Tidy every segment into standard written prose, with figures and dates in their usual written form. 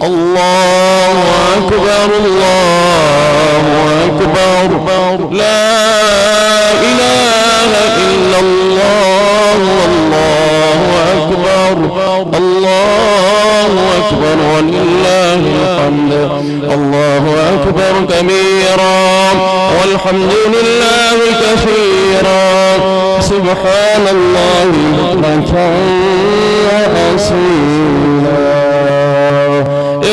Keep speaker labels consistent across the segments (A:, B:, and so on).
A: الله أكبر الله أكبر لا إله إلا الله الله أكبر الله أكبر ولله الحمد الله أكبر كبيرا والحمد لله كثيرا سبحان الله بكرة وأصيلا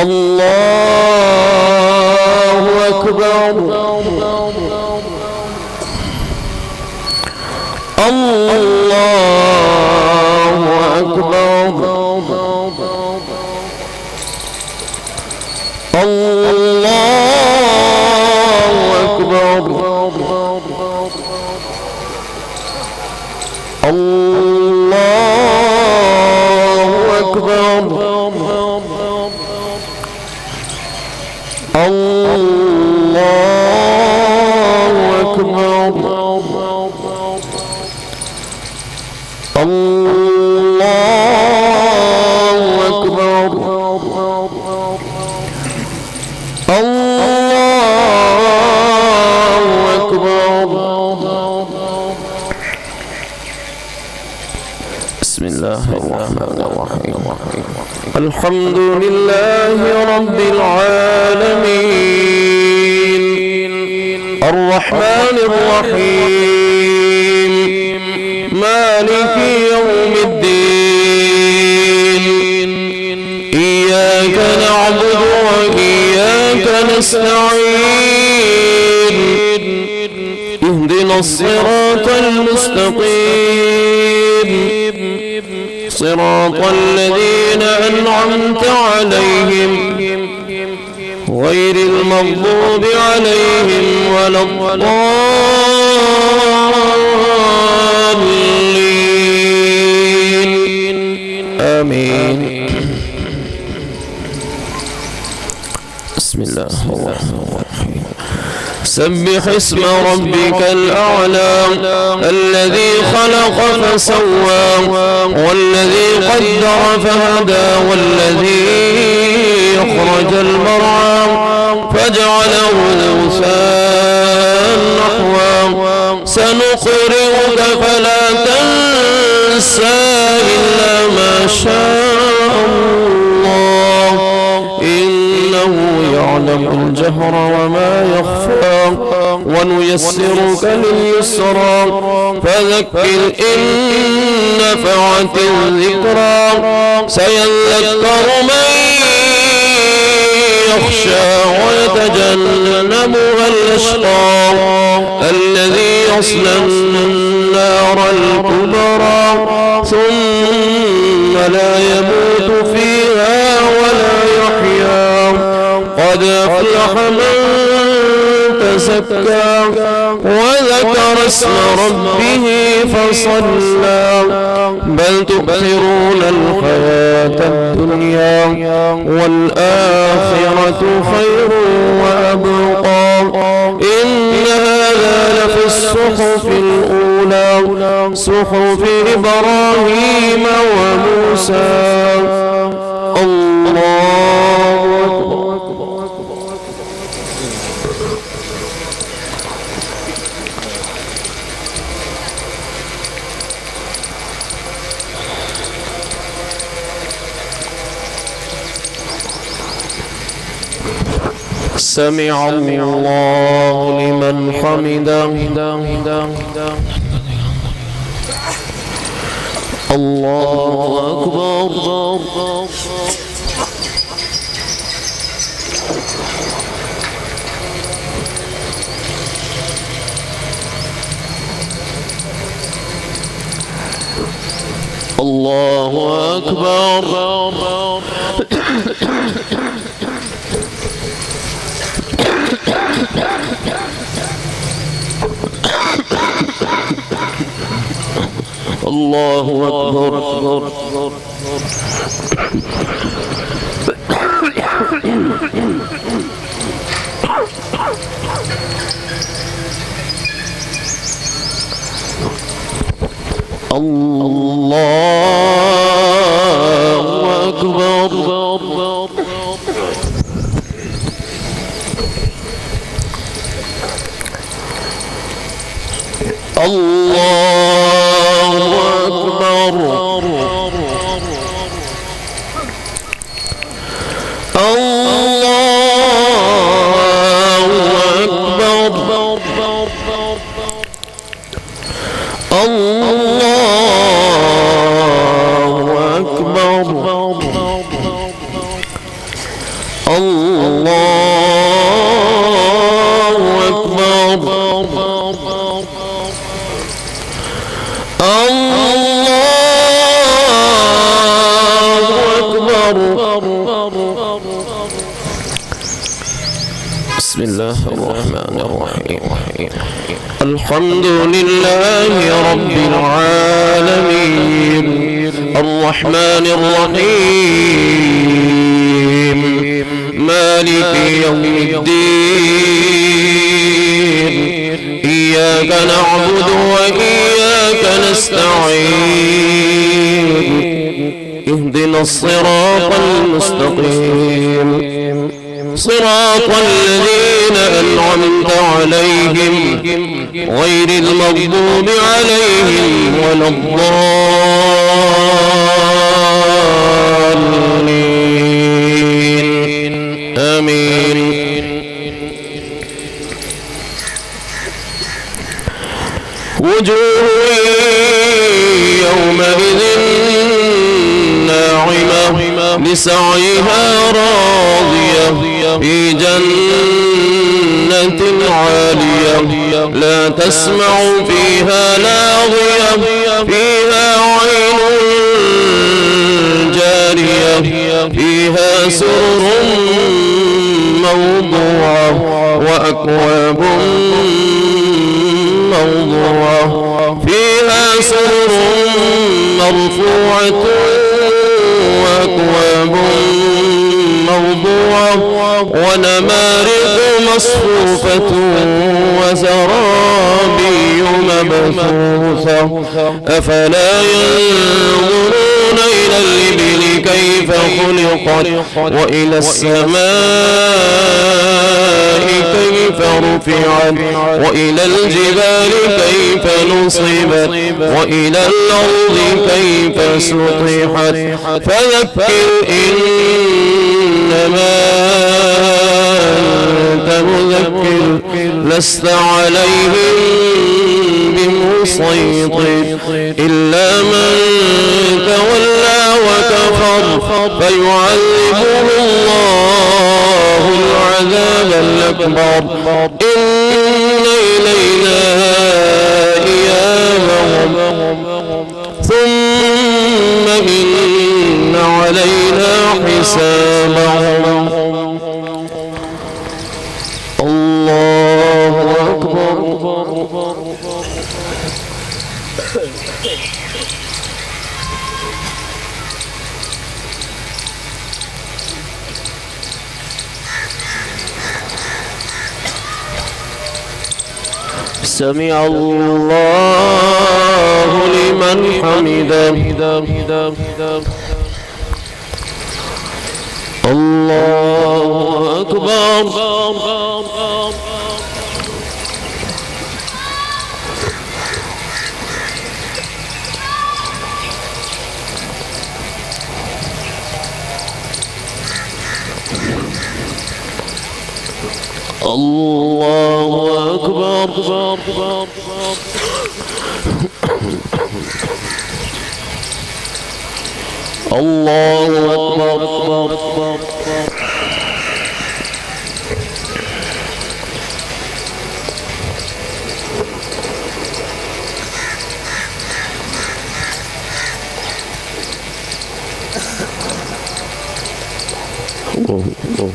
A: الله أكبر الله أكبر الله أكبر الله أكبر الله أكبر الله أكبر الله أكبر بسم الله الرحمن الرحيم الحمد لله رب العالمين الرحمن الرحيم مالك يوم الدين إياك نعبد وإياك نستعين اهدنا الصراط المستقيم صراط الذين أنعمت عليهم غير المغضوب عليهم ولا الضالين آمين بسم الله الرحمن الرحيم سبح اسم ربك الأعلى الذي خلق فسوى والذي قدر فهدى والذي أخرج المرعى فجعله غثاء نحوا سنقرئك فلا تنسى إلا ما شاء الله إنه يعلم الجهر وما يخفى ونيسرك لليسرى فذكر إن نفعت الذكرى سيذكر من يخشى ويتجنبها الأشقى الذي يصلى النار الكبرى ثم لا يموت فيها ولا يحيا قد أفلح من تزكى وذكر اسم ربه فصلى بل تؤثرون الحياة الدنيا والآخرة خير وأبقى إن هذا لفي الصحف الأولى صحف إبراهيم وموسى الله أكبر سمع الله لمن حمده الله أكبر الله أكبر. الله أكبر. الله أكبر. الله أكبر. بسم الله الرحمن الرحيم. الحمد لله رب العالمين الرحمن الرحيم مالك يوم الدين إياك نعبد وإياك نستعين اهدنا الصراط المستقيم صراط الذين أنعمت عليهم غير المغضوب عليهم ولا الضالين آمين. وجوه يومئذ ناعمة لسعيها راضية في جنة عالية لا تسمع فيها لاغية فيها عين جارية فيها سرر موضوعة وأكواب موضوعة فيها سرر مرفوعة وأكواب موضوعة ونمارق مصفوفة وزرابي مبثوثة أفلا ينظرون إلى الإبل كيف خلقت وإلى السماء كيف رفعت وإلى الجبال كيف نصبت وإلى الأرض كيف سطحت فذكر إنما أنت مذكر لست عليهم بمسيطر إلا من تولى وكفر فيعذبه الله العذاب الأكبر إن إلينا إيابهم ثم إن علينا حسابهم. الله أكبر. سمع الله لمن حمده. الله أكبر. الله أكبر. الله أكبر. الله أكبر.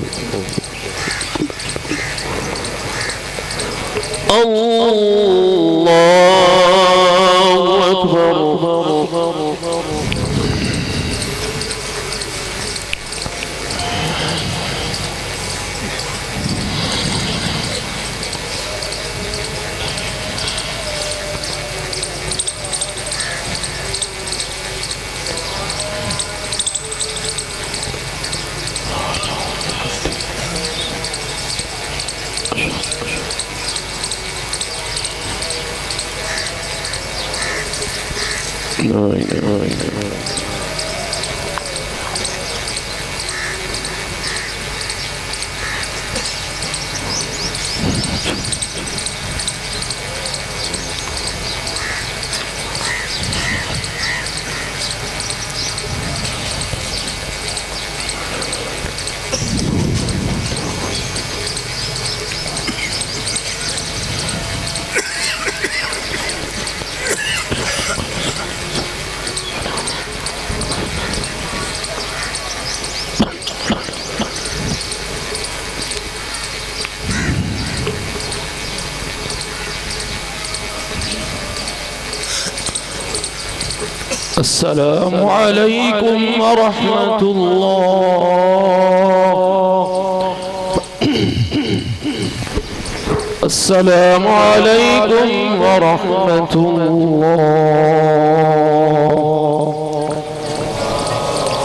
A: السلام عليكم ورحمة الله. السلام عليكم ورحمة الله.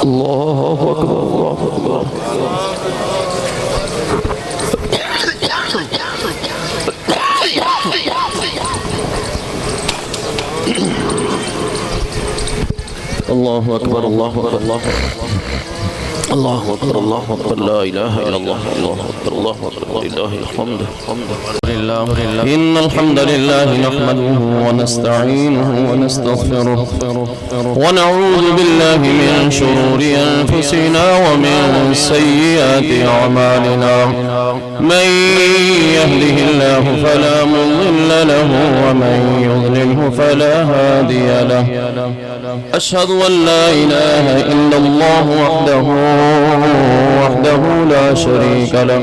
A: الله أكبر. الله أكبر. الله أكبر. الله أكبر. الله أكبر. الله أكبر. لا إله إلا الله. الله أكبر. الله أكبر. لله الحمد. إن الحمد لله نحمده ونستعينه ونستغفره ونعوذ بالله من شرور أنفسنا ومن سيئات أعمالنا. من يهده الله فلا مضل له ومن يضلله فلا هادي له. أشهد أن لا إله إلا الله وحده لا شريك له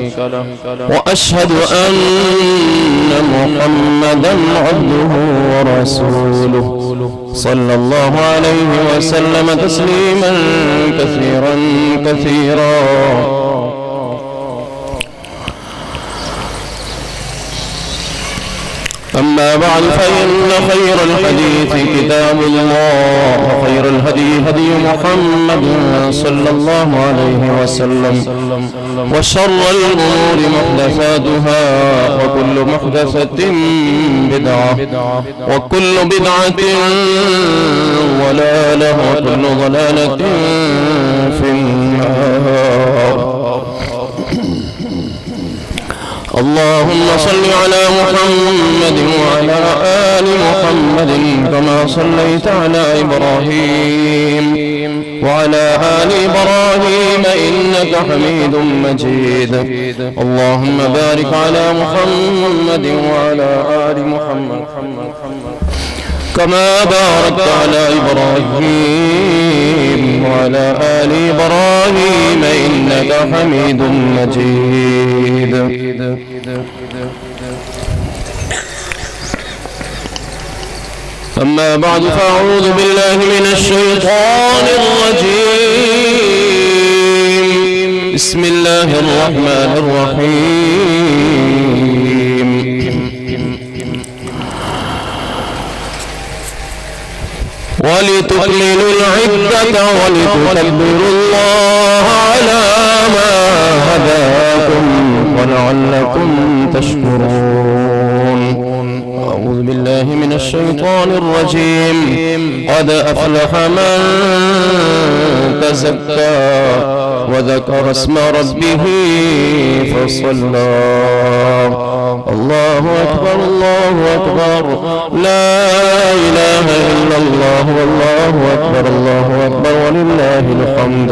A: وأشهد أن محمدا عبده ورسوله صلى الله عليه وسلم تسليما كثيرا كثيرا. أما بعد فإن خير الحديث كتاب الله وخير الهدي هدي محمد صلى الله عليه وسلم وشر الأمور محدثاتها وكل محدثة بدعة وكل بدعة ضلالة وكل ضلالة في النار. اللهم صل على محمد وعلى آل محمد كما صليت على إبراهيم وعلى آل إبراهيم إنك حميد مجيد. اللهم بارك على محمد وعلى آل محمد كما باركت على إبراهيم وعلى آل إبراهيم إنك حميد مجيد. أما بعد فأعوذ بالله من الشيطان الرجيم. بسم الله الرحمن الرحيم. ولتكملوا العدة ولتكبروا الله على ما هداكم ولعلكم تشكرون. أعوذ بالله من الشيطان الرجيم. قد أفلح من تزكى وذكر اسم ربه فصلى. الله أكبر. الله أكبر. لا إله إلا الله والله أكبر. الله أكبر ولله الحمد.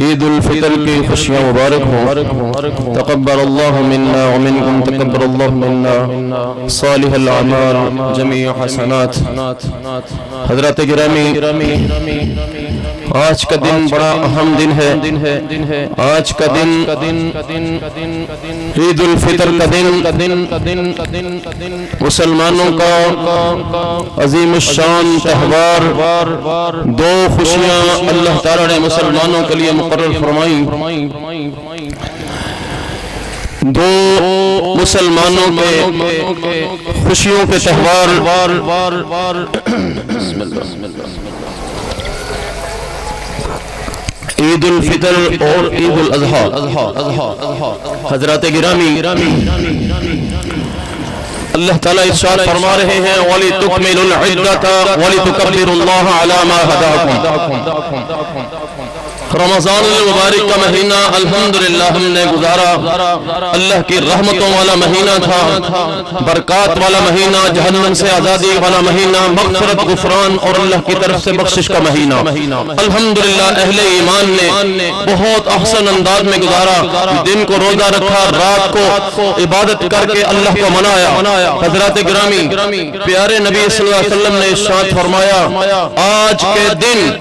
A: عید الفطر کی خوشیاں مبارک ہوں. تقبل اللہ منا ومنکم تقبل اللہ منا صالح الاعمال جمیع حسنات. حضرات گرامی، آج کا دن بڑا اہم دن ہے. آج کا دن عید الفطر کا دن مسلمانوں کا عظیم الشان تہوار. دو خوشیاں اللہ تعالیٰ نے مسلمانوں کے لیے مقرر فرمائی. دو مسلمانوں کے خوشیوں کے تہوار عید الفطر اور عید الاضحیٰ. حضرات گرامی، اللہ تعالیٰ ارشاد فرما رہے ہیں وَلِتُكْمِلُوا الْعِدَّةَ وَلِتُكَبِّرُوا اللَّهَ عَلَى مَا هَدَاكُمْ. رمضان المبارک کا مہینہ الحمدللہ ہم نے گزارا. اللہ کی رحمتوں والا مہینہ تھا، برکات والا مہینہ، جہنم سے آزادی والا مہینہ، مغفرت، غفران اور اللہ کی طرف سے بخشش کا مہینہ. الحمدللہ اہل ایمان نے بہت احسن انداز میں گزارا. دن کو روزہ رکھا، رات کو عبادت کر کے اللہ کو منایا. حضرات گرامی، پیارے نبی صلی اللہ علیہ وسلم نے ارشاد فرمایا آج کے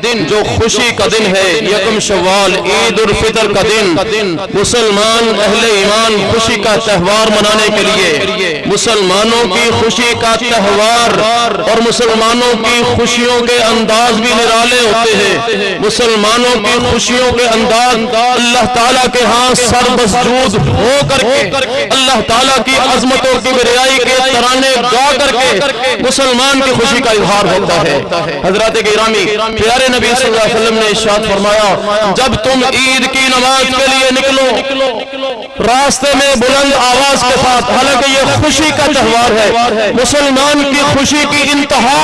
A: دن جو خوشی کا دن ہے، یکم شوال عید الفطر کا دن، مسلمان اہل ایمان خوشی کا تہوار منانے کے لیے، مسلمانوں کی خوشی کا تہوار اور مسلمانوں کی خوشیوں کے انداز بھی نرالے ہوتے ہیں. مسلمانوں کی خوشیوں کے انداز اللہ تعالیٰ کے ہاں سر مسجود ہو کر کے، اللہ تعالیٰ کی عظمتوں کی بڑائی کے ترانے گا کر کے مسلمان کی خوشی کا اظہار ہوتا ہے. حضرات گرامی، پیارے نبی صلی اللہ علیہ وسلم نے ارشاد فرمایا جب تم عید کی نماز کے لیے نکلو راستے میں بلند آواز کے ساتھ، حالانکہ یہ خوشی کا تہوار ہے، مسلمان کی خوشی کی انتہا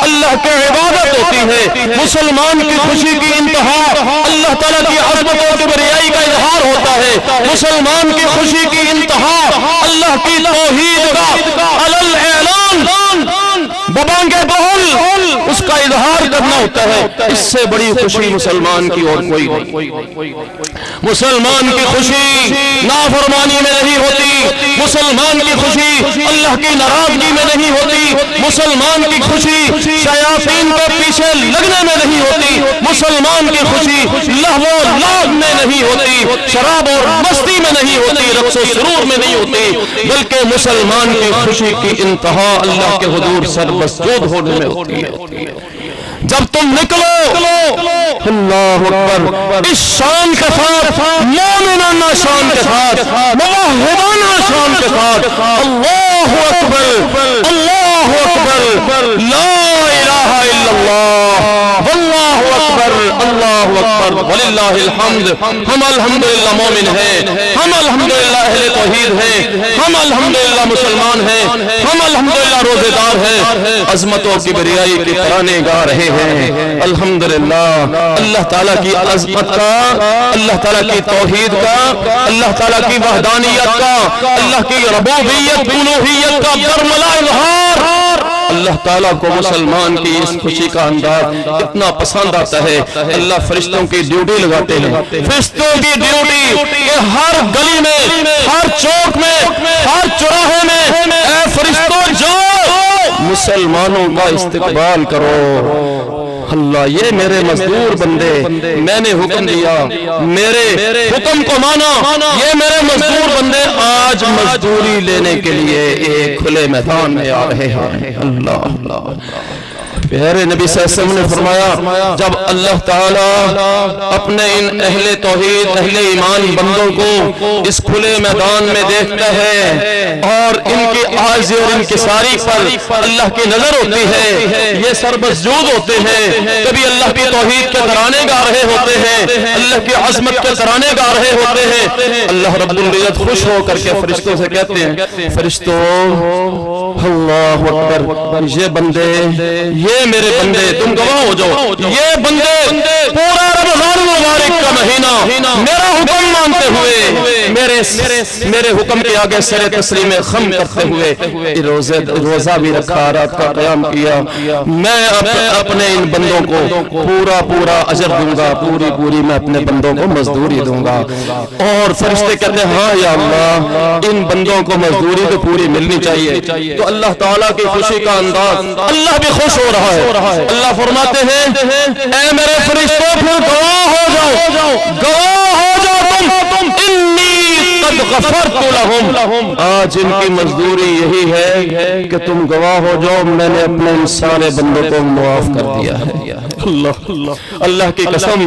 A: اللہ کی عبادت ہوتی ہے. مسلمان کی خوشی کی انتہا اللہ تعالیٰ کی عظمتوں کی بڑائی کا اظہار ہوتا ہے. مسلمان کی خوشی کی انتہا اللہ کی توحید کا علل اعلان ببانگے بہل اس کا اظہار کرنا ہوتا ہے. اس سے بڑی خوشی مسلمان کی اور کوئی نہیں. مسلمان کی خوشی نافرمانی میں نہیں ہوتی، مسلمان کی خوشی اللہ کی ناراضگی میں نہیں ہوتی، مسلمان کی خوشی شیاطین کے پیچھے لگنے میں نہیں ہوتی، مسلمان کی خوشی لہو و لعب میں نہیں ہوتی، شراب اور مستی میں نہیں ہوتی، رقص و سرور میں نہیں ہوتی، بلکہ مسلمان کی خوشی کی انتہا اللہ کے حضور سر مسجود ہونے میں ہوتی ہے. جب تم نکلو اللہ اکبر اس شان کے ساتھ، مومنانہ شان کے ساتھ، موحدانہ شان کے ساتھ، اللہ اکبر اللہ اکبر لا الہ الا اللہ واللہ اکبر اللہ اکبر وللہ الحمد. ہم الحمدللہ مومن ہیں، ہم الحمدللہ اہل توحید ہیں، ہم الحمدللہ مسلمان ہیں، ہم الحمدللہ روزے دار ہیں، عظمتوں کی بڑائی کے ترانے گا رہے ہیں. الحمدللہ اللہ تعالیٰ کی عظمت کا، اللہ تعالیٰ کی توحید کا، اللہ تعالیٰ کی وحدانیت کا، اللہ کی ربوبیت الوہیت کا برملا اظہار اللہ تعالیٰ کو مسلمان کی اس خوشی کا انداز اتنا پسند آتا ہے. اللہ فرشتوں کی ڈیوٹی لگاتے ہیں، فرشتوں کی ڈیوٹی کہ ہر گلی میں، ہر چوک میں، ہر چوراہے میں اے فرشتوں جاؤ مسلمانوں کا استقبال کرو. اللہ یہ میرے مزدور بندے، میں نے حکم دیا، میرے حکم کو مانا، یہ میرے مزدور بندے آج مزدوری لینے کے لیے ایک کھلے میدان میں آ رہے ہیں. اللہ پیارے نبی صلی اللہ علیہ وسلم نے فرمایا جب اللہ تعالیٰ اپنے ان اہل توحید اہل ایمان بندوں کو اس کھلے میدان میں دیکھتا ہے اور ان کی عاجزی اور انکساری پر اللہ کی نظر ہوتی ہے، یہ سر مسجود ہوتے ہیں، کبھی اللہ کی توحید کے ترانے گا رہے ہوتے ہیں، اللہ کی عظمت کے ترانے گا رہے ہوتے ہیں. اللہ رب العزت خوش ہو کر کے فرشتوں سے کہتے ہیں فرشتوں اللہ اکبر یہ بندے، یہ میرے بندے، تم گواہ ہو جاؤ، یہ بندے پورا رمضان المبارک کا مہینہ میرا حکم مانتے ہوئے میرے حکم کے آگے سر تسلیم خم کرتے ہوئے روزہ بھی رکھا، رات کا قیام کیا، میں اپنے ان بندوں کو پورا اجر دوں گا، پوری میں اپنے بندوں کو مزدوری دوں گا۔ اور فرشتے کہتے ہیں ہاں یا اللہ، ان بندوں کو مزدوری تو پوری ملنی چاہیے۔ تو اللہ تعالیٰ کی خوشی کا انداز، اللہ بھی خوش ہو رہا ہے۔ اللہ فرماتے ہیں اے میرے فرشتوں پھر گواہ ہو جاؤ تم، انی قد غفرت لہم، آج ان کی مزدوری یہی ہے کہ تم گواہ ہو جاؤ میں نے اپنے ان سارے بندوں کو معاف کر دیا ہے۔ اللہ کی قسم،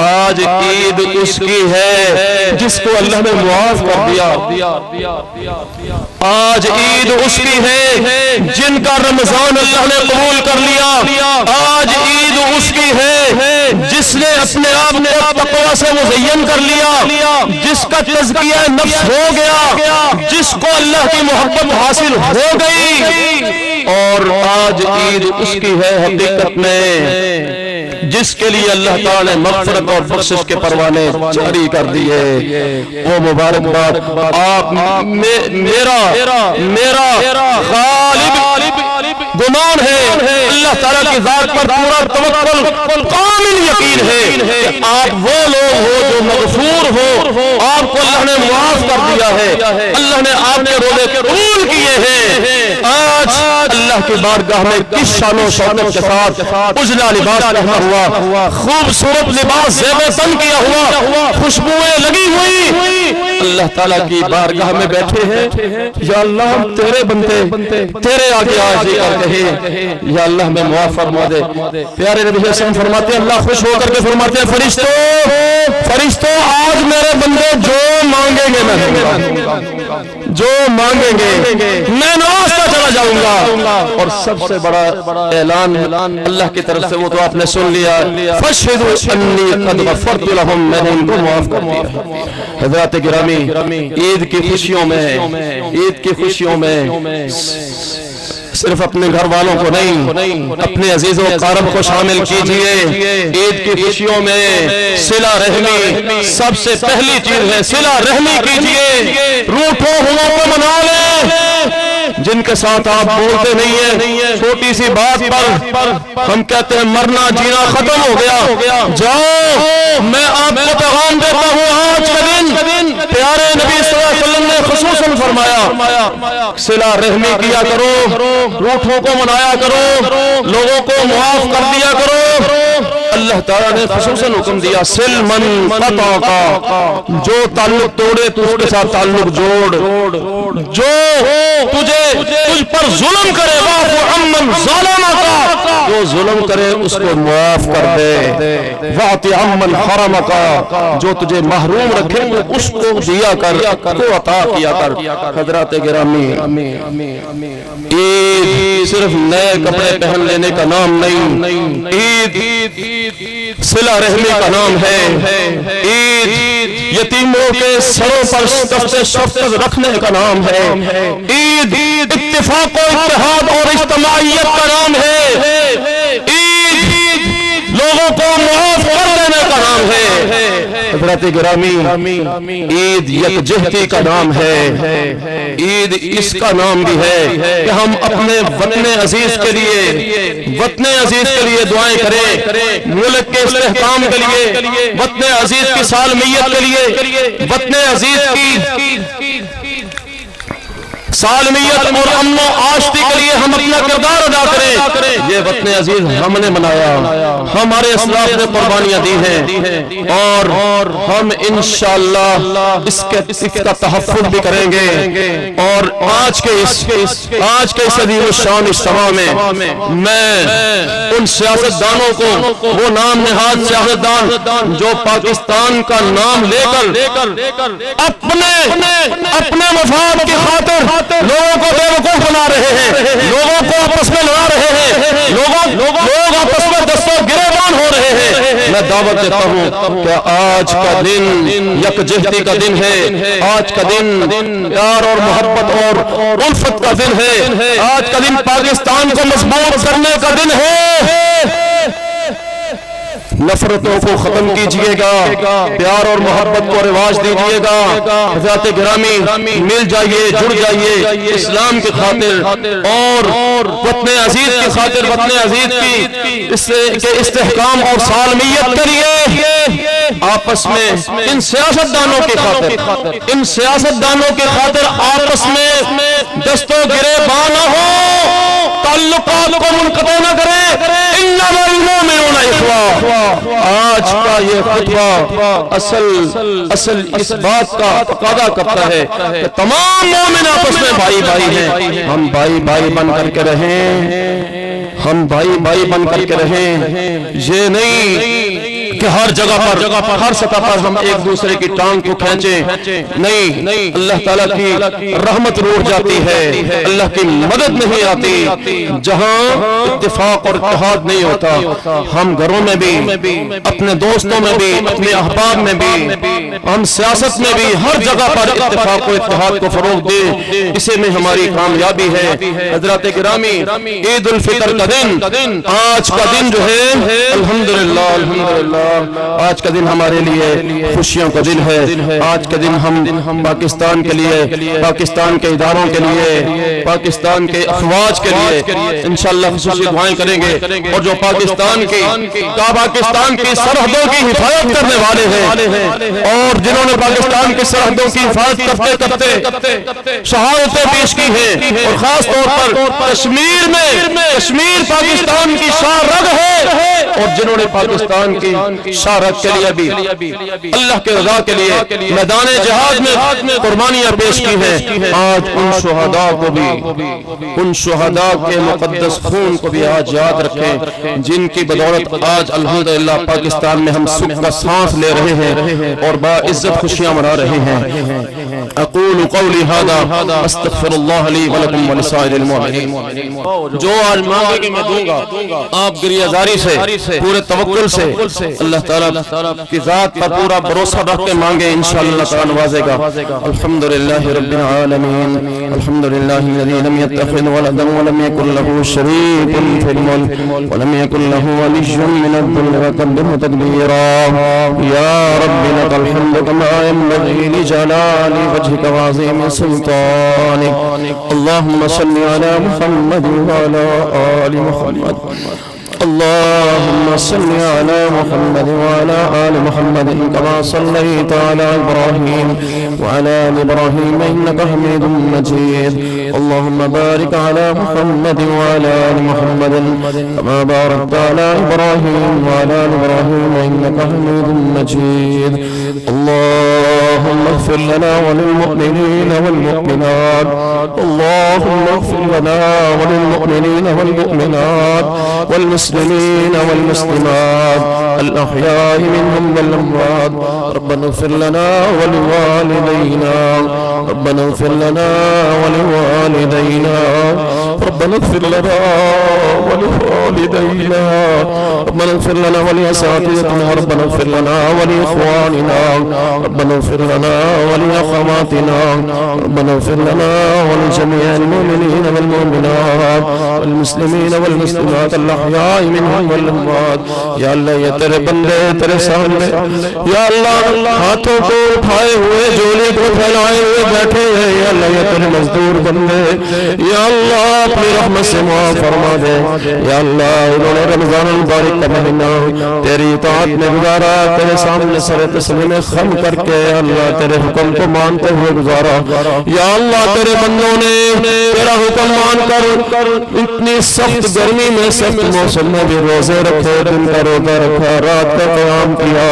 A: آج عید اس کی ہے جس کو اللہ نے معاف کر دیا۔ آج عید اس کی ہے جن کا رمضان اللہ نے قبول کر لیا۔ آج عید اس کی ہے جس نے اپنے آپ کو تقوی سے مزین کر لیا، جس کا تزکیہ نفس ہو گیا، جس کو اللہ کی محبت حاصل ہو گئی۔ اور آج عید اس کی ہے حقیقت میں جس کے لیے اللہ تعالیٰ نے مغفرت اور بخشش کے پروانے جاری کر دیے۔ وہ مبارکباد آپ میرا غالب گمان ہے، اللہ تعالیٰ کی ذات پر پورا توکل، کامل یقین ہے کہ آپ وہ لوگ ہو جو مغفور ہو، آپ کو اللہ نے معاف کر دیا ہے، اللہ نے آپ کے روزے قبول کیے ہیں۔ آج اللہ کی بارگاہ میں کس شان و شوکت کے ساتھ اجلا لباس پہنا ہوا، خوبصورت لباس زیب تن کیا ہوا، خوشبوئیں لگی ہوئی، اللہ تعالیٰ کی بارگاہ میں بیٹھے ہیں۔ یا اللہ ہم تیرے بندے، تیرے آگے عاجزی کر کہے یا اللہ میں معاف فرما دے۔ پیارے نبی صلی اللہ علیہ وسلم فرماتے ہیں، اللہ خوش ہو کر کے فرماتے ہیں فرشتوں آج میرے بندے جو مانگیں گے میں دوں گا، جو مانگیں گے میں نوازتا چلا جاؤں گا۔ اور سب سے بڑا اعلان اللہ کی طرف سے وہ تو آپ نے سن لیا، فَاشْهَدُوا أَنِّي قَدْ غَفَرْتُ لَهُم، میں نے ان کو معاف کر دیا۔ حضرات گرامی، عید کی خوشیوں میں صرف اپنے گھر والوں کو نہیں، اپنے عزیز و اقارب کو شامل کیجئے۔ عید کی خوشیوں میں صلہ رحمی سب سے پہلی چیز ہے، صلہ رحمی کیجئے، روٹھو ہوا کو منا لیں۔ جن کے ساتھ آپ بولتے نہیں ہیں، چھوٹی سی بات پر ہم کہتے ہیں مرنا جینا ختم ہو گیا، جاؤ میں آپ کو پیغام دیتا ہوں آج کا دن پیارے نبی صلی اللہ علیہ وسلم نے خصوصاً فرمایا صلہ رحمی کیا کرو، روٹھوں کو منایا کرو، لوگوں کو معاف کر دیا کرو۔ اللہ تعالیٰ نے خصوصاً حکم دیا سل من قطع کا، جو تعلق توڑے تو اس کے ساتھ تعلق جوڑ، جو تجھ پر ظلم کرے واعف عمن ظلمک، جو ظلم کرے اس کو معاف کر دے، واعط عمن حرمک، جو تجھے محروم رکھے اس کو دیا کر، کو عطا کیا کر۔ حضرات گرامی، عید صرف نئے کپڑے پہن لینے کا نام نہیں، عید صلہ رحمی کا نام ہے، عید یتیموں کے سروں پر دست شفقت رکھنے کا نام ہے، عید اتفاق و اتحاد اور اجتماعیت کا نام ہے، عید لوگوں کو معاف کر دینے کا نام ہے۔ حضرات گرامی، عید یکجہتی کا نام ہے، عید اس کا نام بھی ہے کہ ہم اپنے وطن عزیز کے لیے دعائیں کریں، ملک کے استحکام کے لیے، وطن عزیز کی سالمیت کے لیے، وطن عزیز کی سالمیت اور امن و آشتی کے لیے ہم اپنا کردار ادا کریں۔ یہ وطن عزیز ہم نے منایا، ہمارے اسلاف نے قربانیاں دی ہیں، اور ہم انشاءاللہ اس کا تحفظ بھی کریں گے۔ اور آج کے اس عظیم الشان اجتماع میں ان سیاستدانوں کو، وہ نام نہاد سیاستدان جو پاکستان کا نام لے کر اپنے مفاد کی خاطر لوگوں کو بے وقوف بنا رہے ہیں، لوگوں کو آپس میں لڑا رہے ہیں، لوگ آپس میں دست و گریبان ہو رہے ہیں۔ میں دعوت دیتا ہوں کہ آج کا دن یکجہتی کا دن ہے، آج کا دن پیار اور محبت اور الفت کا دن ہے، آج کا دن پاکستان کو مضبوط کرنے کا دن ہے۔ نفرتوں کو ختم کیجئے گا، پیار اور محبت کو رواج دیجئے گا۔ حضرات گرامی مل جائیے، جڑ جائیے اسلام کی خاطر اور وطن عزیز کی خاطر، وطن عزیز کی استحکام اور سالمیت کے لیے آپس میں ان سیاستدانوں کی خاطر، ان سیاستدانوں کی خاطر آپس میں دست و گریباں نہ ہو، تعلقات کو منقطع نہ کریں۔ انما المؤمنون اخوہ۔ آج کا یہ خطبہ اصل اس بات کا تقاضا کرتا ہے کہ تمام مومن آپس میں بھائی بھائی ہیں، ہم بھائی بھائی بن کر کے رہیں، ہم بھائی بھائی بن کر کے رہیں۔ یہ نہیں کہ ہر جگہ پر، ہر سطح پر ہم ایک دوسرے کی ٹانگ کو کھینچیں، نہیں، اللہ تعالیٰ کی رحمت روٹ جاتی ہے، اللہ کی مدد نہیں آتی جہاں اتفاق اور اتحاد نہیں ہوتا۔ ہم گھروں میں بھی، اپنے دوستوں میں بھی، اپنے احباب میں بھی، ہم سیاست میں بھی، ہر جگہ پر اتفاق و اتحاد کو فروغ دیں، اسے میں ہماری کامیابی ہے۔ حضرات گرامی، عید الفطر کا دن، آج کا دن جو ہے الحمدللہ آج کا دن ہمارے لیے خوشیوں کا دن ہے۔ آج کا دن ہم پاکستان کے لیے، پاکستان کے اداروں کے لیے، پاکستان کے افواج کے لیے انشاءاللہ خصوصی دعائیں کریں گے، اور جو پاکستان کی سرحدوں کی حفاظت کرنے والے ہیں اور جنہوں نے پاکستان کی سرحدوں کی حفاظت کرتے کرتے شہادتیں پیش کی ہیں، اور خاص طور پر کشمیر پاکستان کی شاہ رگ ہے، اور جنہوں نے پاکستان کی شارت کے لیے بھی اللہ کے رضا کے لیے میدان جہاد میں قربانیاں پیش کی ہیں، آج ان شہداء کو بھی، ان شہداء کے مقدس خون کو بھی آج یاد رکھیں، جن کی بدولت آج الحمدللہ پاکستان میں ہم سکھ کا سانس لے رہے ہیں اور باعزت خوشیاں منا رہے ہیں۔ اقول قولی ھذا استغفر اللہ لی ولکم ولسائر المؤمنین۔ جو آج مانگے کہ میں دوں گا، آپ گریہزاری سے، پورے توکل سے اللہ تعالیٰ کی ذات پر پورا بھروسہ رکھ کے مانگے، انشاءاللہ اللہ تعالیٰ نوازے گا۔ الحمدللہ رب العالمین، الحمدللہ الذی لم یتخذ ولدا ولم یکن له شریک فی الملک ولم یکن له ولی من الذل وکبرہ تکبیرا۔ یا رب لک الحمد کما ینبغی لجلال وجهک وعظیم سلطانک۔ اللہم صل علی محمد وعلی آل محمد، اللهم صل على محمد وعلى آل محمد كما صليت على إبراهيم وعلى آل إبراهيم إنك حميد مجيد، اللهم بارك على محمد وعلى آل محمد كما باركت على إبراهيم وعلى آل إبراهيم إنك حميد مجيد، اللهم اغفر لنا وللمؤمنين والمؤمنات، اللهم اغفر لنا وللمؤمنين والمؤمنات والمسلمين والمسلمات الأحياء منهم والأموات، ربنا اغفر لنا ولوالدينا، ربنا اغفر لنا ولوالدينا، ربنا اغفر لنا ولوالدينا، ربنا اغفر لنا ولأساتذتنا، ربنا اغفر لنا ولإخواننا، ربنا اغفر لنا ولأخواتنا، ربنا اغفر لنا ولجميع المؤمنين والمؤمنات والمسلمين والمسلمات الأحياء منهم والأموات۔ یا اللہ یہ تیرے بندے تیرے سامنے، یا اللہ ہاتھوں کو اٹھائے ہوئے، جھولے کو پھیلائے ہوئے بیٹھے ہیں، یا اللہ یہ تیرے مزدور بندے، یا اللہ اپنی رحمت سے معاف فرما دے، یا اللہ انہوں نے رمضان المبارک کا مہینہ تیری اطاعت میں گزارا، تیرے سامنے سر تسلیم خم کر کے یا اللہ تیرے حکم کو مانتے ہوئے گزارا، یا اللہ تیرے بندوں نے تیرا حکم مان کر اتنی سخت گرمی میں، سخت موسم میں بھی روزے رکھے، دن کا روزہ رکھا، رات کا قیام کیا،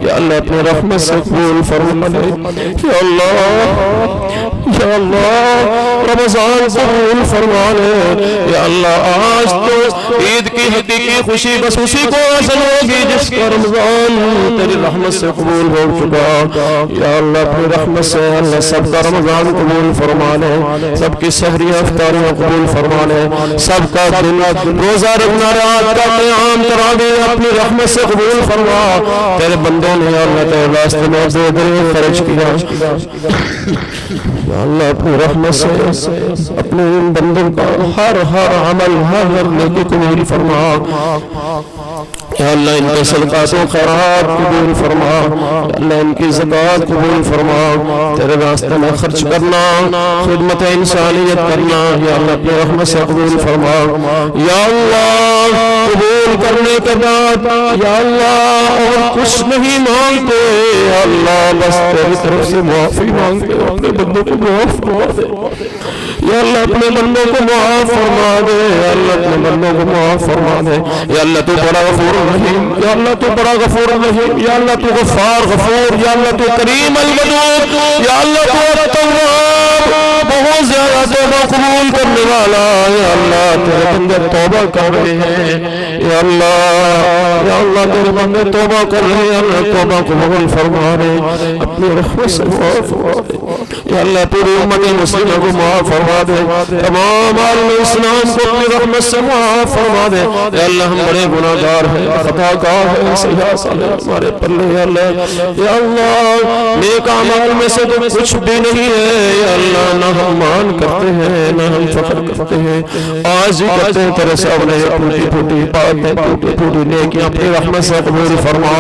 A: یا اللہ اپنے رحمت سے قبول فرما لے، یا اللہ رمضان قبول فرما لے، یا اللہ آج تو عید کی حقیقی خوشی بس اسی کو حاصل ہوگی جس کا رمضان تیری رحمت سے قبول ہو چکا، یا اللہ اپنی رحمت سے اللہ سب کا رمضان قبول فرما لے، سب کی سحریاں افطاریاں قبول فرما لے، سب کا دن روزہ رکھنا رات کا قیام کرا دے، اپنی رحمت سے قبول فرما، تیرے بندوں نے یا اللہ تیرے راستے میں دے دے خرچ کیا، یا اللہ اپنی رحمت سے اپنے ان بندوں کا ہر عمل ہر نیکی قبول فرما، یا اللہ ان کے صدقات و خیرات قبول فرما، یا اللہ ان کی زکوٰۃ قبول فرما، تیرے راستے میں خرچ کرنا، خدمت انسانیت کرنا، یا اللہ اپنے رحمت سے قبول فرما۔ یا اللہ قبول کرنے کے بعد یا اللہ اور کچھ نہیں مانگتے، یا اللہ بس تیری طرف سے معافی مانگتے، اپنے بندوں کو معاف فرما دے، یا اللہ اپنے بندوں کو معاف فرما دے، یا اللہ اپنے بندوں کو معاف فرما دے۔ یا اللہ تو بڑا غفور رحیم، یا اللہ تو بڑا غفور رحیم، یا اللہ تو غفار غفور، یا اللہ تو کریم الودود، یا اللہ تو التواب بہت زیادہ توبہ قبول کرنے والا، یا اللہ تیرے بندے توبہ کر رہے ہیں، یا اللہ تیرے بندے توبہ کر رہے ہیں، یا اللہ توبہ قبول فرما دے، اپنی رحمت سے معاف فرما دے، یا اللہ پوری امت مسلمہ کو معاف فرما دے، تمام عالم اسلام کو اپنی رحمت سے معاف فرما دے۔ یا اللہ ہم بڑے گناہ گار ہیں، خطا کار ہیں، سیاہ سالے ہمارے پلے، یا اللہ نیک اعمال میں سے تو کچھ بھی نہیں ہے، یا اللہ نہ ہم مان کرتے ہیں نہ ہم فخر کرتے ہیں، آج ہی کرتے ہیں تیرے سامنے پھوٹی پھوٹی باتیں، پھوٹی پھوٹی نیکیاں اپنی رحمت سے قبول فرما۔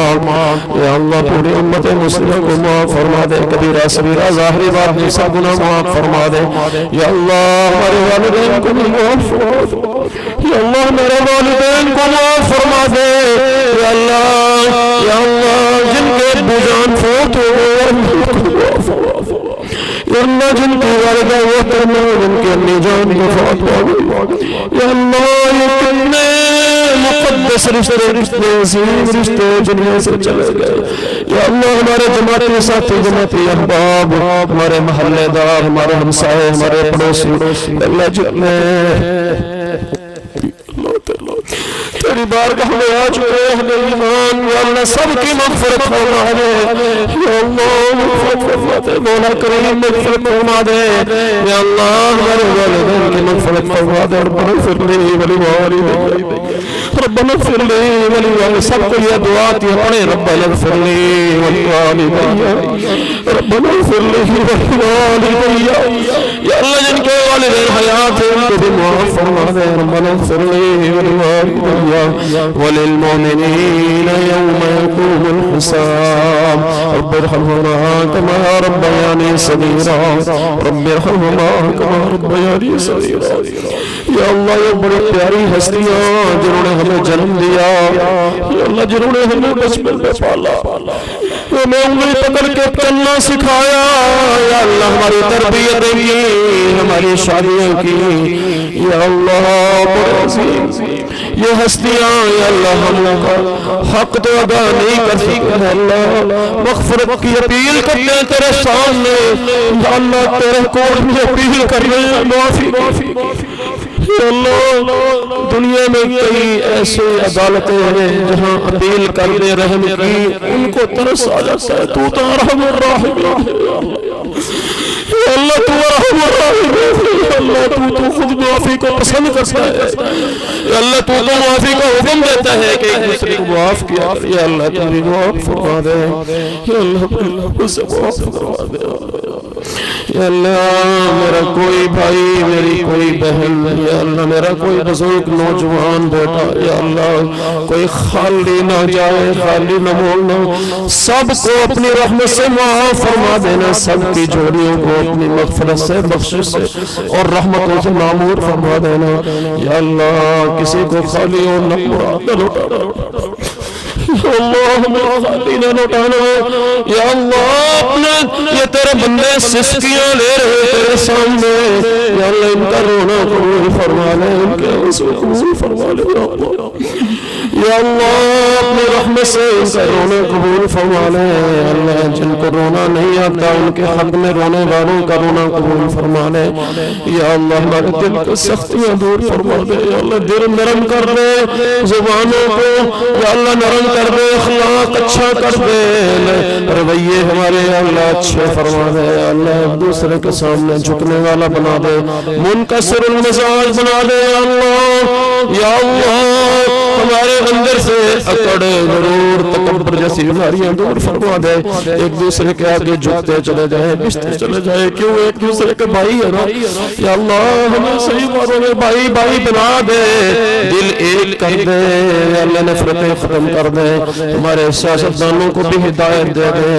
A: یا اللہ پوری امت مسلمہ کو معاف فرما دے، کبیرہ صغیرہ ظاہری باطنی سب گناہ معاف فرما دے۔ یا اللہ ہمارے والدین کو بھی معاف فرما دے، یا اللہ میرے والدین کو معاف فرما دے، یا اللہ جن کے ابو جان فوت ہو گئے ان کو معاف فرما دے، یا اللہ جن کی والدہ محترم ہے جن کی امی جان وفات ہو گئی، یا اللہ یہ کتنے مقدس رشتے عظیم رشتے دنیا سے چلے گئے، یا اللہ ہمارے جماعتی ساتھی جماعتی احباب، ہمارے محلے دار، ہمارے ہمسائے، ہمارے پڑوسی، اللہ جتنے تیری بارگاہ میں آ چکے اہل ایمان، یا اللہ سب کی مغفرت فرما دے، یا اللہ مغفرت فرما دے، مولا کریم مغفرت فرما دے، یا اللہ ہمارے والدین کی مغفرت فرما دے، ربنا اغفر لی ولوالدی، ربنا اغفر لی ولوالدی، سب کو یہ دعا تھی پڑھے، ربنا اغفر لی ولوالدی، ربنا اغفر لی ولوالدی، یا اللہ جن کے والدین حیات ہیں ان کو بھی معاف فرما دے، ربنا اغفر لی ولوالدی وللمؤمنين يوم يقوم الحساب، رب ارحمهما كما ربياني صغيرا، رب ارحمهما كما ربياني صغيرا۔ یا اللہ یہ بڑی پیاری ہستیاں جنہوں نے ہمیں جنم دیا، یا اللہ جنہوں نے ہمیں بچپن میں پالا، ہمیں انگلی پکڑ کے چلنا سکھایا، یا اللہ ہماری تربیت کی، ہماری شادیوں کی، یا اللہ بڑے عظیم یہ ہستیاں، یا اللہ ہم کا حق تو ادا نہیں کر سکتے، اللہ مغفرت کی اپیل کرتے ہیں تیرے سامنے، یا اللہ تیرے کورٹ میں اپیل کر رہے ہیں معافی، یا اللہ دنیا میں کئی ایسے عدالتیں ہیں جہاں اپیل کر دے رحم کی ان کو ترس آ جاتا ہے، تو ارحم الراحمین ہے، یا اللہ تو ارحم الراحمین، یا اللہ تو خود معافی کو پسند کرتا ہے، یا اللہ تو معافی کا حکم دیتا ہے کہ ایک دوسرے کو معاف کیا، یا اللہ تو بھی معاف فرما دے، یا اللہ مجھ سے معاف فرما دے، یا اللہ میرا کوئی بھائی میری کوئی بہن، یا اللہ میرا کوئی بزرگ نوجوان بیٹا، یا اللہ کوئی خالی نہ جائے، خالی نہ بولنا، سب کو اپنی رحمت سے معاف فرما دینا، سب کی جوڑیوں کو اپنی مغفرت سے بخشش سے اور رحمتوں سے معمور فرما دینا، یا اللہ کسی کو خالی اور نہ لوٹانا، یا اللہ ہمیں خالی نہ لوٹانا، یا اللہ اپنے یہ تیرے بندے سسکیاں لے رہے تیرے سامنے، یا اللہ ان کا رونا قبول فرما لے، ان کے آنسو قبول فرما لے، یا اللہ اپنے رحمت سے ان کا رونا قبول فرما لے، یا اللہ جن کو رونا نہیں آتا ان کے حق میں رونے والوں کا رونا قبول فرما لے، یا اللہ ہمارے دل کو سختیاں دور فرما دے، یا اللہ دل نرم کر دے، زبانوں کو یا اللہ نرم کر دے، اخلاق اچھا کر دے، رویے ہمارے یا اللہ اچھے فرما دے، یا اللہ ایک دوسرے کے سامنے جھکنے والا بنا دے، منکسر المزاج بنا دے، یا اللہ ہمارے سمندر سے اکڑ غرور تکبر جیسی بیماریاں دور فرما دے. ایک دوسرے کے آگے جھکتے چلے جائے, بچتے چلے جائے, کیوں ایک دوسرے کے بھائی ہے نا. یا اللہ ہمیں صحیح باتوں میں بھائی بھائی بنا دے, دل ایک کر دے. یا اللہ نفرتیں ختم کر دے, ہمارے سیاستدانوں کو بھی ہدایت دے دے.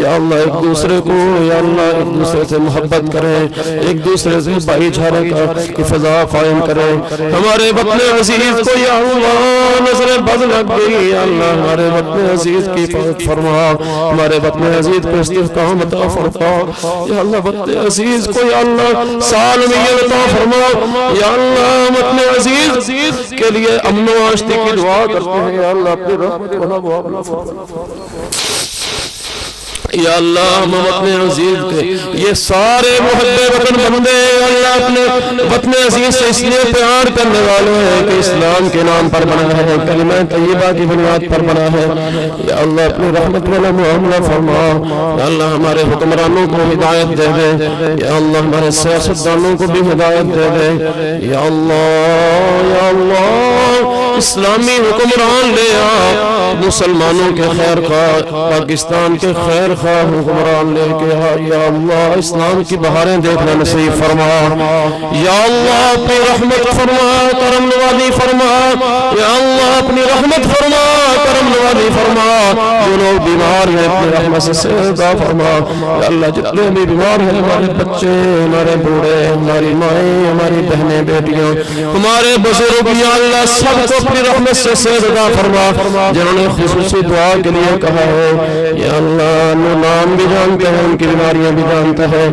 A: یا اللہ ایک دوسرے کو, یا اللہ ایک دوسرے سے محبت کریں, ایک دوسرے سے بھائی چارے کی فضا قائم کریں. ہمارے وطن عزیز کو یا اللہ نظر بد لگ گئی, یا اللہ ہمارے وطن عزیز کی حفاظت فرما, ہمارے وطن عزیز کو استحکام عطا فرما. یا اللہ وطن عزیز کو یا اللہ سالمیت عطا فرما. یا اللہ وطن عزیز کے لیے امن و آشتی کی دعا کرتے ہیں. یا اللہ اپنی رحمت و نبوت فرما. یا اللہ ہم اپنے عزیز کے یہ سارے محب وطن بندے اللہ اپنے وطن عزیز سے اس لیے پیار کرنے والے ہیں کہ اسلام کے نام پر بنا ہے, کلمہ طیبہ کی بنیاد پر بنا ہے. یا اللہ اپنی رحمت والا معاملہ فرما. یا اللہ ہمارے حکمرانوں کو ہدایت دے دے. یا اللہ ہمارے سیاستدانوں کو بھی ہدایت دے دے. یا اللہ اسلامی حکمران لے آ, مسلمانوں کے خیر خواہ, پاکستان کے خیر خواہ حکمران لے کے آ. یا اللہ اسلام کی بہاریں دیکھنا نصیب فرما. یا اللہ اپنی رحمت فرما, کرم نوازی فرما. یا اللہ اپنی رحمت فرما, کرم نوازی فرما. جو لوگ بیمار ہیں اپنی رحمت سے صحت فرما. یا اللہ جتنے بھی بیمار ہیں, ہمارے بچے, ہمارے بوڑھے, ہماری مائیں, ہماری بہنیں بیٹیاں, ہمارے بزرگ, یا اللہ سب کو اپنی رحمت سے صحت فرما. جنہوں نے خصوصی دعا کے لیے کہا ہے, یا اللہ نام بھی جانتے ہیں, ان کی بیماریاں بھی جانتا ہے.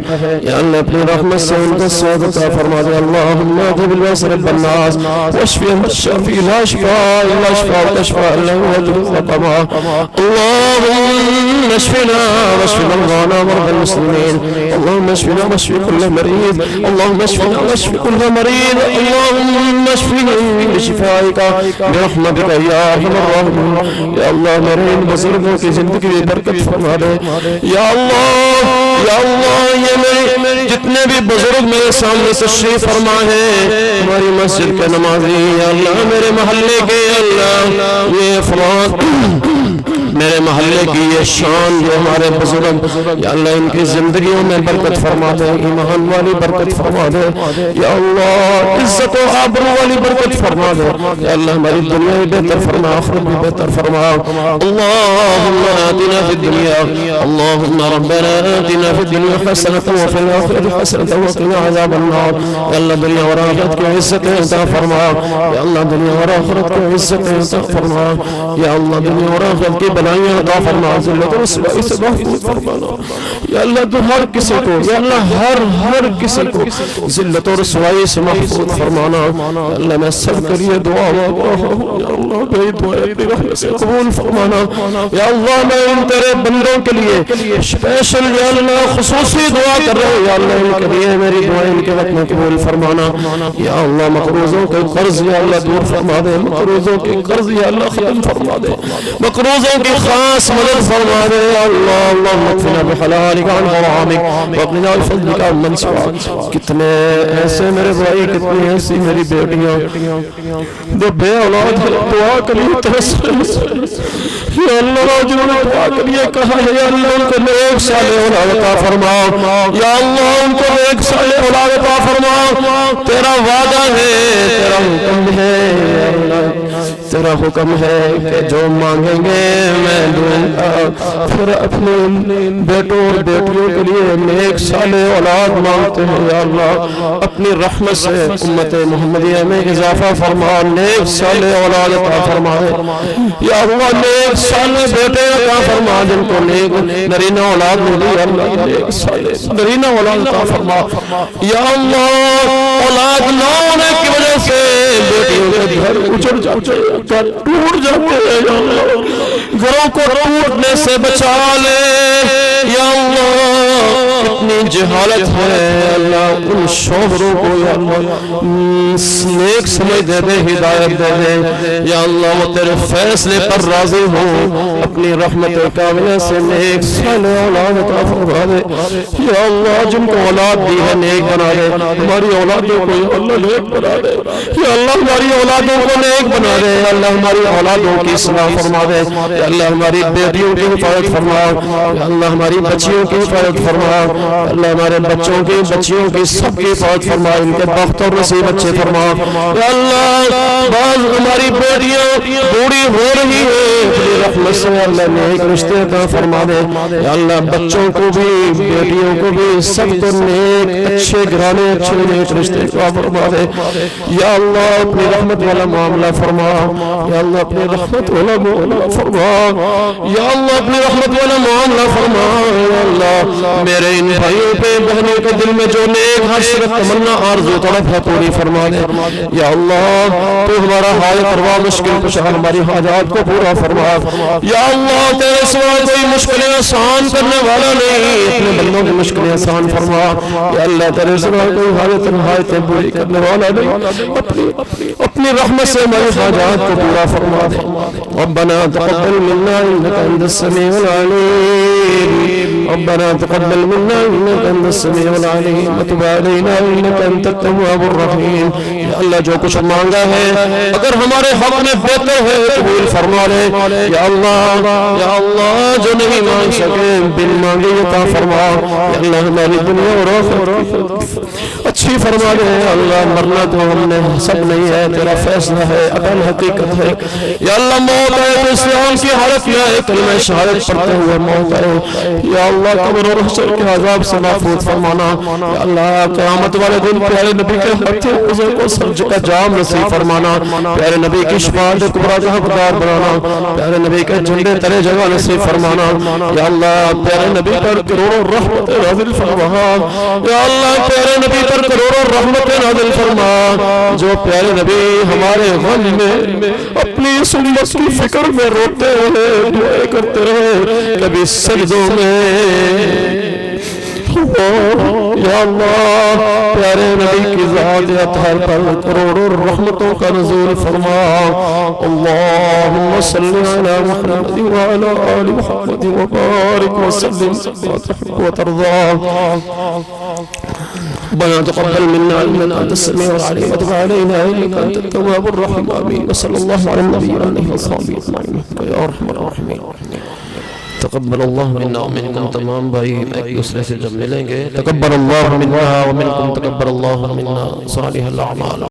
A: یا اللہ اپنی رحمت سے ان کو صحت عطا فرما دے. اللہم اذهب البأس رب الناس واشف الشافي لا شفاء الا شفاءك شفاء لا يغادر سقما. اللهم اشفنا واشف مرضانا ومرضى المسلمين. اللهم اشفنا واشف كل مريض. اللهم اشفنا واشف كل مريض. اللهم اشفهم بشفائك برحمتك يا ارحم الراحمين. یا اللہ میرے ان بزرگوں کی زندگی میں برکت فرما دے. یا اللہ, یا اللہ یہ میرے جتنے بھی بزرگ میرے سامنے تشریف فرما ہے, ہماری مسجد کے نمازی, یا اللہ میرے محلے کے, اللہ یہ فلان میرے محلے کی یہ شان جو ہمارے بزرگ, یا اللہ ان کی زندگیوں میں برکت فرما دے, ایمان والی برکت فرما دے. یا اللہ عزت و آبرو والی برکت فرما دے. یا اللہ ہماری دنیا بھی بہتر فرما, آخرت بھی بہتر فرما. اللہم آتنا فی الدنیا, اللہم ربنا آتنا فی الدنیا حسنة وفی الآخرة حسنة وقنا عذاب النار. یا اللہ دنیا اور آخرت کی عزت عطا فرما. یا اللہ دنیا اور آخرت کی عزت عطا فرما. یا اللہ دنیا اور آخرت کی بلائیاں عطا فرما, ذلت و رسوائی سے محفوظ فرمانا. یا اللہ تو ہر کسی کو, یا اللہ ہر کسی کو ذلت و رسوائی سے محفوظ فرمانا. یا اللہ میں سب کے لیے دعا مانگتا ہوں, یا اللہ میری دعائیں اپنی رحمت سے قبول فرمانا. یا اللہ میں ان تیرے بندوں کے لیے اسپیشل, یا اللہ خصوصی دعا کر رہا ہوں. یا اللہ ان کے لیے میری دعائیں ان کے وقت میں قبول فرمانا. یا اللہ مقروضوں کے قرض یا اللہ دور فرما دے, مقروضوں کے قرض یا اللہ ختم فرما دے, مقروضوں کی خاص مدد فرما دے. اللہ اللہم اکفنا بحلالک عن حرامک وقنا بفضلک عمن سواک. کتنے ایسے میرے بھائی, کتنی ایسی میری بیٹیاں جو بے اولاد ہے, دعا کریے ترس. یا اللہ جنہوں نے دعا کریے کہا ہے, یا اللہ ان کو نیک صالح اولاد عطا فرما. یا اللہ ان کو نیک صالح اولاد عطا فرما. تیرا وعدہ ہے, تیرا حکم ہے, تیرا حکم ہے کہ جو مانگیں گے میں دوں گا. پھر اپنے بیٹوں اور بیٹیوں کے لیے نیک صالح اولاد مانگتے ہیں. یا اللہ اپنی رحمت سے امت محمدیہ میں اضافہ فرما, نیک صالح اولاد عطا فرما. یا اللہ نیک صالح بیٹے عطا فرما جن کو نیک نرینہ اولاد ملی. یا اللہ نیک صالح نرینہ اولاد عطا فرما. یا اللہ اولاد نہ ہونے کی وجہ سے بیٹیوں کے گھر اجڑ جاتے ہیں, ٹوٹ جاتے ہیں. یا اللہ گھروں کو ٹوٹنے سے بچا لے. یا اللہ اتنی جہالت ہے اللہ ان شوہروں کو یا اللہ نیک سمجھ دے دے ہدایت دے دے یا اللہ وہ تیرے فیصلے پر راضی ہو اپنی رحمت کاملہ سے نیک صالح اولاد عطا فرما دے یا اللہ جن کو اولاد دی ہے نیک بنا دے ہماری اولادوں کو یا اللہ نیک بنا دے یا اللہ ہماری اولادوں کو نیک بنا دے یا اللہ ہماری اولادوں کی اصلاح فرما دے یا اللہ ہماری بیٹیوں کی حفاظت فرما یا اللہ ہماری بچیوں کی حفاظت فرما یا اللہ ہمارے بچوں کی بچیوں کی سب کی حفاظت فرما ان کے بخت اور نصیب اچھے فرما یا اللہ بعض ہماری بیٹیاں بوڑھی ہو رہی ہے اپنی رحمت سے اللہ نیک رشتے عطا فرما دے یا اللہ بچوں کو بھی بیٹیوں کو بھی سب کو نیک اچھے گھرانے اچھے نیک رشتے عطا فرما دے یا اللہ اپنی رحمت والا معاملہ فرما یا اللہ اپنی رحمت والا معاملہ فرما یا اللہ اپنی رحمت والا معاملہ فرما یا اللہ میرے ان بھائیوں پہ بہنوں کے دل میں جو نیک حسرت تمنا آرزو تڑپ ہے پوری فرما دے یا اللہ تو ہمارا حال کروا مشکل کشا ہماری حاجات کو پورا فرما یا اللہ تیرے سوا کوئی مشکلیں آسان کرنے والا نہیں اپنے بندوں کی مشکلیں آسان فرما یا اللہ تیرے سوا کوئی حالت نہایتیں پوری کرنے والا نہیں اپنی رحمت سے ہماری حاجات کو پورا فرما دے ربنا تقبل منا انك انت السميع العليم ربنا تقبل منا انك انت السميع العليم وتب علينا انك انت التواب الرحيم یا اللہ جو کچھ مانگا ہے اگر ہمارے حق میں بہتر ہے قبول فرما لے یا اللہ جو نہیں مانگ سکے بن مانگے عطا فرما یا اللہ ہماری دنیا اور آخرت اچھی فرما دے اللہ مرنا تو ہم نے سب نہیں ہے تیرا فیصلہ ہے اقل حقیقت ہے یا اللہ موت ہے تو اسلام کی حالت میں ہے کلمہ شہادت پڑھتے ہوئے موت ہے یا اللہ قبر اور حشر کے عذاب سے محفوظ فرمانا یا اللہ قیامت والے دن پیارے نبی کے ہتھے عزر کو سرج کا جام نصیب فرمانا پیارے نبی کی شفاعت کبریٰ کا حقدار بنانا پیارے نبی کے جھنڈے تلے جگہ نصیب فرمانا یا اللہ پیارے نبی پر کروڑوں رحمت نازل فرما یا اللہ پیارے نبی پر کروڑوں رحمت نازل فرما جو پیارے نبی ہمارے غم میں اپنی سنت کی فکر میں روتے رہے دعائیں کرتے رہے کبھی سجدوں میں یا اللہ پیارے نبی کی ذات اطہر پر کروڑوں رحمتوں کا نزول فرما اللہم صلی علی محمد وعلی آل محمد وبارک وسلم وتحب وترضا ربنا تقبل منا انك انت السميع العليم وتب علينا انك انت التواب الرحيم امين وصلى الله على النبي وعلى وصحبه اجمعين يا ارحم الراحمين تقبل اللہ منا ومنکم تمام بھائی ایک دوسرے سے جب ملیں گے تقبل اللہ منا ومنکم تقبل اللہ منا صالح الاعمال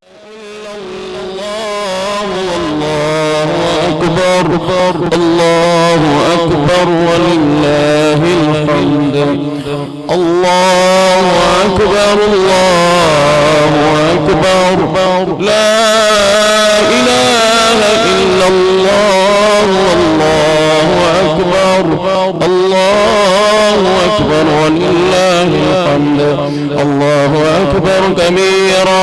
A: اللہ اکبر وللہ الحمد اللہ اکبر لا الہ الا اللہ اللہ اکبر وللہ الحمد اللہ اکبر کبیرا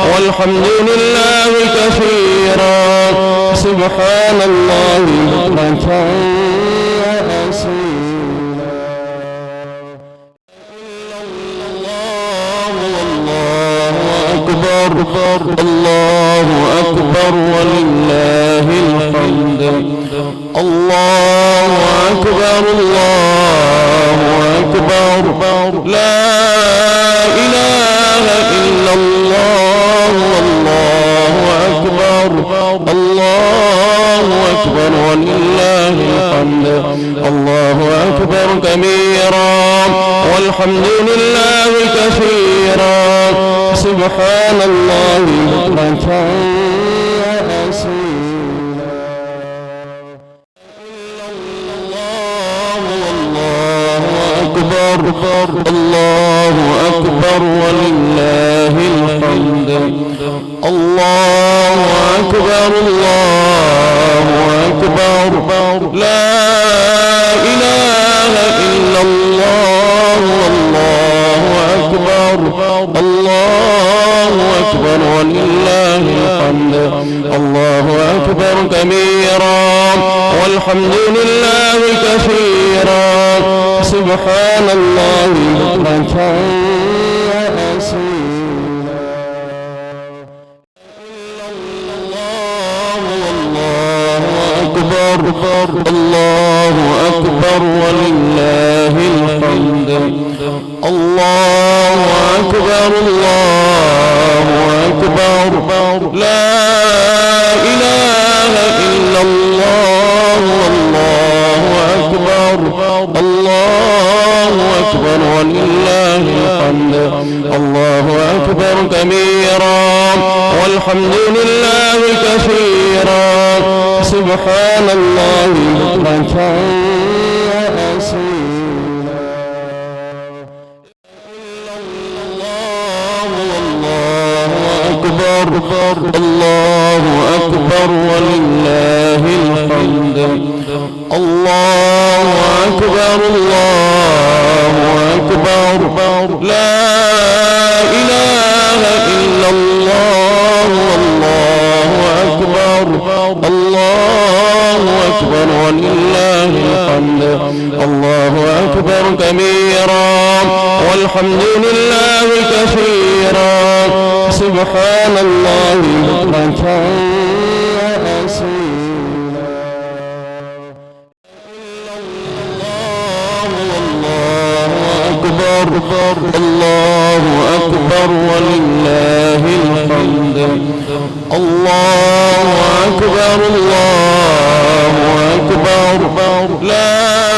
A: والحمد للہ کثیرا سبحان اللہ بکرة وأصیلا اللہ اکبر وللہ الحمد اللہ اکبر لا الہ الا اللہ اللہ اکبر وللہ الحمد اللہ اکبر کبیرا والحمد للہ کثیرا سبحان اللہ بکرة اللہ اکبر وللہ الحمد اللہ اکبر لا الہ الا اللہ اللہ اکبر وللہ الحمد الحمد الله أكبر كبيرا والحمد لله كثيرا سبحان الله بكرة وأصيلا الله أكبر الله أكبر ولله الحمد الله أكبر الله أكبر لا إله إلا الله والله أكبر الله أكبر ولله الحمد الله أكبر كبيرا والحمد لله كثيرا سبحان الله بكرة وأصيلا الله أكبر الله أكبر ولله الحمد الله أكبر الله أكبر لا إله إلا الله والله أكبر الله أكبر ولله الحمد الله أكبر كبيرا والحمد لله كثيرا سبحان الله بكرة وأصيلا الله أكبر الله أكبر ولله الحمد الله أكبر الله أكبر لا